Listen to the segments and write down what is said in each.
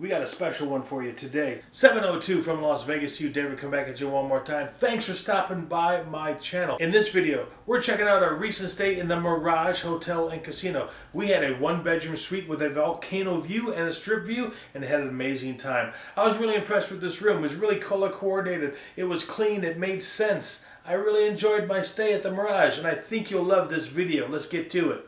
We got a special one for you today. 702 from Las Vegas to you, David. Come back at you one more time. Thanks for stopping by my channel. In this video, we're checking out our recent stay in the Mirage Hotel and Casino. We had a one-bedroom suite with a volcano view and a strip view, and had an amazing time. I was really impressed with this room. It was really color coordinated. It was clean. It made sense. I really enjoyed my stay at the Mirage, and I think you'll love this video. Let's get to it.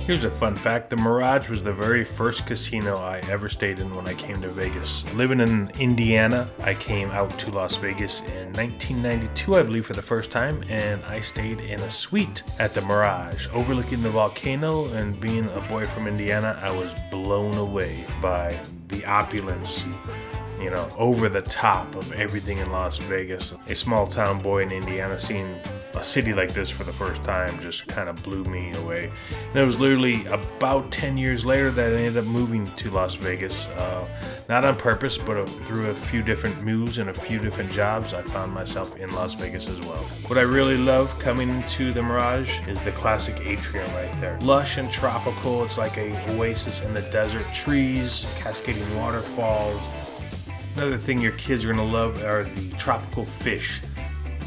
Here's a fun fact. The Mirage was the very first casino I ever stayed in when I came to Vegas. Living in Indiana, I came out to Las Vegas in 1992, I believe, for the first time, and I stayed in a suite at the Mirage, overlooking the volcano. And being a boy from Indiana, I was blown away by the opulence, you know, over the top of everything in Las Vegas. A small town boy in Indiana, seeing a city like this for the first time just kind of blew me away. And it was literally about 10 years later that I ended up moving to Las Vegas. Not on purpose, but through a few different moves and a few different jobs, I found myself in Las Vegas as well. What I really love coming to the Mirage is the classic atrium right there. Lush and tropical. It's like a oasis in the desert. Trees, cascading waterfalls. Another thing your kids are going to love are the tropical fish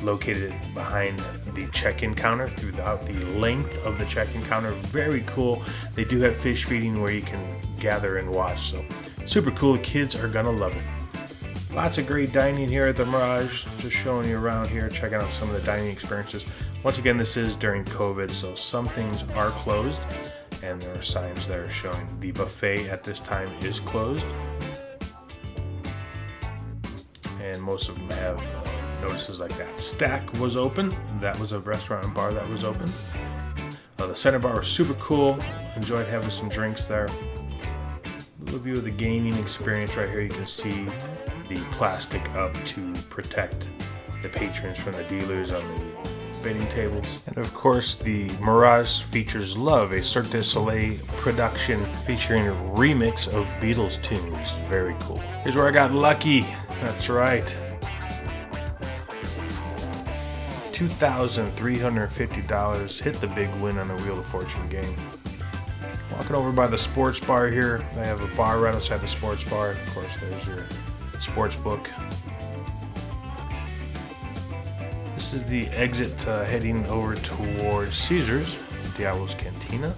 located behind the check-in counter throughout the length of the check-in counter. Very cool. They do have fish feeding where you can gather and watch, so super cool. Kids are gonna love it. Lots of great dining here at the Mirage. Just showing you around here, checking out some of the dining experiences. Once again, this is during COVID, so some things are closed, and there are signs there showing the buffet at this time is closed, and most of them have notices like that. Stack was open. That was a restaurant and bar that was open. The center bar was super cool. Enjoyed having some drinks there. A little view of the gaming experience right here. You can see the plastic up to protect the patrons from the dealers on the betting tables. And of course, the Mirage features Love, a Cirque du Soleil production featuring a remix of Beatles tunes. Very cool. Here's where I got lucky. That's right. $2,350. Hit the big win on the Wheel of Fortune game. Walking over by the sports bar here. They have a bar right outside the sports bar. Of course, there's your sports book. This is the exit heading over towards Caesars, Diablo's Cantina.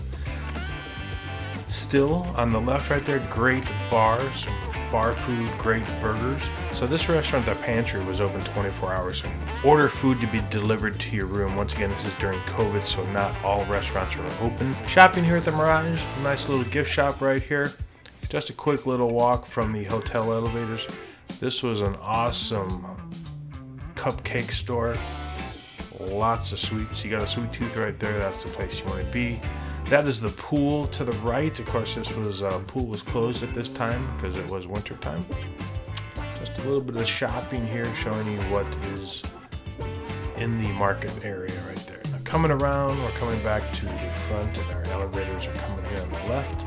Still on the left right there, great bars, bar food, great burgers. So this restaurant, the pantry, was open 24 hours. So order food to be delivered to your room. Once again, this is during COVID, so not all restaurants are open. Shopping here at the Mirage, nice little gift shop right here. Just a quick little walk from the hotel elevators. This was an awesome cupcake store. Lots of sweets. You got a sweet tooth right there. That's the place you want to be. That is the pool to the right. Of course, this pool was closed at this time because it was winter time. Just a little bit of shopping here, showing you what is in the market area right there. Now coming around, we're coming back to the front, and our elevators are coming here on the left.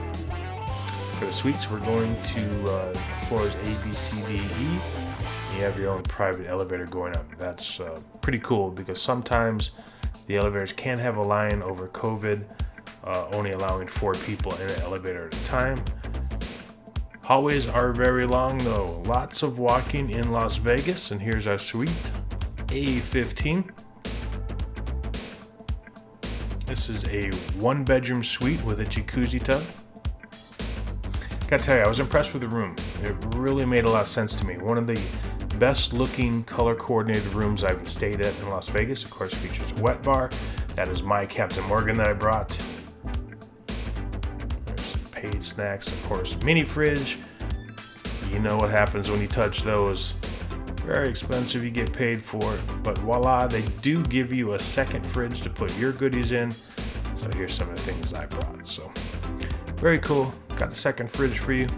For the suites, we're going to floors A, B, C, D, E. You have your own private elevator going up. That's pretty cool because sometimes the elevators can have a line over COVID, only allowing 4 people in an elevator at a time. Hallways are very long though. Lots of walking in Las Vegas, and here's our suite, A15. This is a one-bedroom suite with a jacuzzi tub. Gotta tell you, I was impressed with the room. It really made a lot of sense to me. One of the best looking color coordinated rooms I've stayed at in Las Vegas. Of course, features a wet bar. That is my Captain Morgan that I brought. There's some paid snacks, of course, mini fridge. You know what happens when you touch those. Very expensive, you get paid for it, but voila, they do give you a second fridge to put your goodies in. So here's some of the things I brought. So very cool. Got a second fridge for you.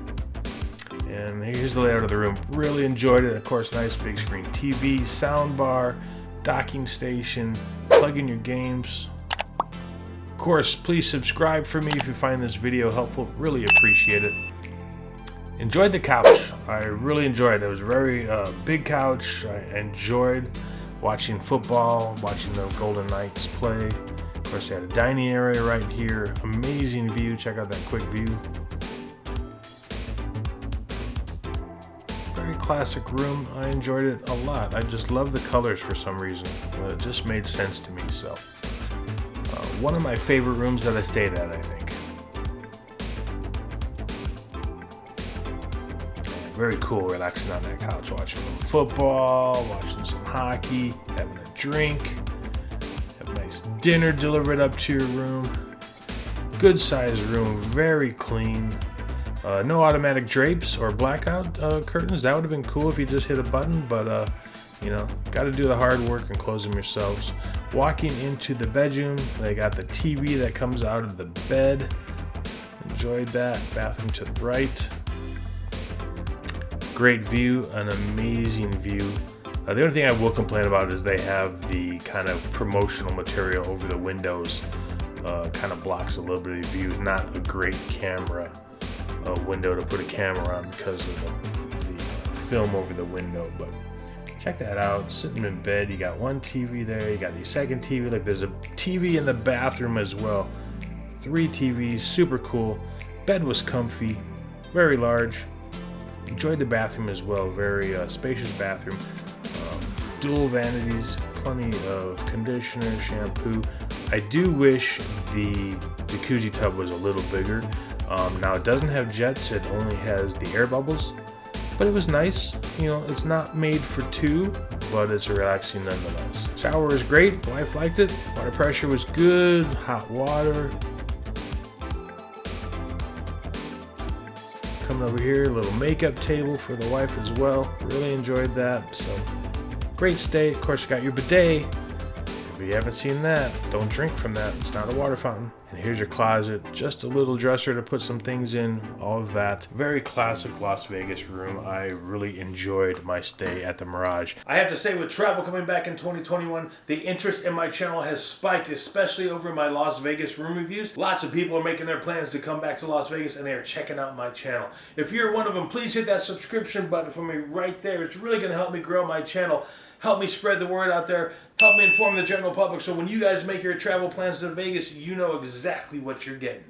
And here's the layout of the room. Really enjoyed it. Of course, nice big screen TV, sound bar, docking station, plug in your games. Of course, please subscribe for me if you find this video helpful. Really appreciate it. Enjoyed the couch. I really enjoyed it. It was a very big couch. I enjoyed watching football, watching the Golden Knights play. Of course, they had a dining area right here. Amazing view. Check out that quick view. Very classic room. I enjoyed it a lot. I just love the colors for some reason. It just made sense to me. So, one of my favorite rooms that I stayed at, I think. Very cool, relaxing on that couch, watching some football, watching some hockey, having a drink, have a nice dinner delivered up to your room. Good sized room, very clean. No automatic drapes or blackout curtains. That would have been cool if you just hit a button, but you know, got to do the hard work and close them yourselves. Walking into the bedroom, they got the TV that comes out of the bed. Enjoyed that. Bathroom to the right. Great view, an amazing view. The only thing I will complain about is they have the kind of promotional material over the windows. Kind of blocks a little bit of the view. Not a great camera window to put a camera on because of the film over the window. But check that out. Sitting in bed, you got one TV there. You got the second TV. Like there's a TV in the bathroom as well. 3 TVs, super cool. Bed was comfy, very large. Enjoyed the bathroom as well, very spacious bathroom. Dual vanities, plenty of conditioner, shampoo. I do wish the jacuzzi tub was a little bigger. Now it doesn't have jets, it only has the air bubbles, but it was nice. You know, it's not made for 2, but it's relaxing nonetheless. Shower was great, wife liked it. Water pressure was good, hot water. Coming over here, a little makeup table for the wife as well. Really enjoyed that. So great stay. Of course, you got your bidet. If you haven't seen that, don't drink from that. It's not a water fountain. And here's your closet. Just a little dresser to put some things in. All of that. Very classic Las Vegas room. I really enjoyed my stay at the Mirage. I have to say, with travel coming back in 2021, the interest in my channel has spiked, especially over my Las Vegas room reviews. Lots of people are making their plans to come back to Las Vegas and they are checking out my channel. If you're one of them, please hit that subscription button for me right there. It's really going to help me grow my channel. Help me spread the word out there. Help me inform the general public so when you guys make your travel plans to Vegas, you know exactly what you're getting.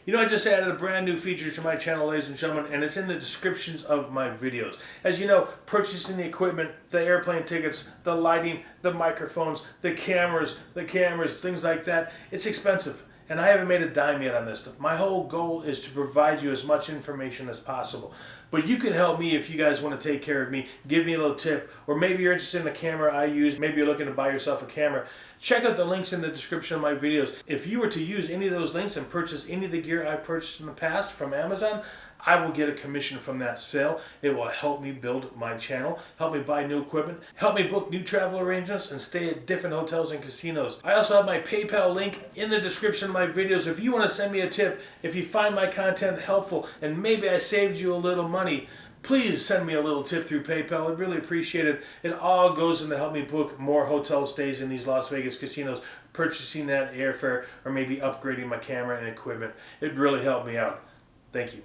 You know, I just added a brand new feature to my channel, ladies and gentlemen, and it's in the descriptions of my videos. As you know, purchasing the equipment, the airplane tickets, the lighting, the microphones, the cameras, things like that, it's expensive. And I haven't made a dime yet on this. My whole goal is to provide you as much information as possible. But you can help me if you guys want to take care of me. Give me a little tip. Or maybe you're interested in the camera I use. Maybe you're looking to buy yourself a camera. Check out the links in the description of my videos. If you were to use any of those links and purchase any of the gear I purchased in the past from Amazon, I will get a commission from that sale. It will help me build my channel, help me buy new equipment, help me book new travel arrangements, and stay at different hotels and casinos. I also have my PayPal link in the description of my videos. If you want to send me a tip, if you find my content helpful, and maybe I saved you a little money, please send me a little tip through PayPal. I'd really appreciate it. It all goes in to help me book more hotel stays in these Las Vegas casinos, purchasing that airfare, or maybe upgrading my camera and equipment. It really helped me out. Thank you.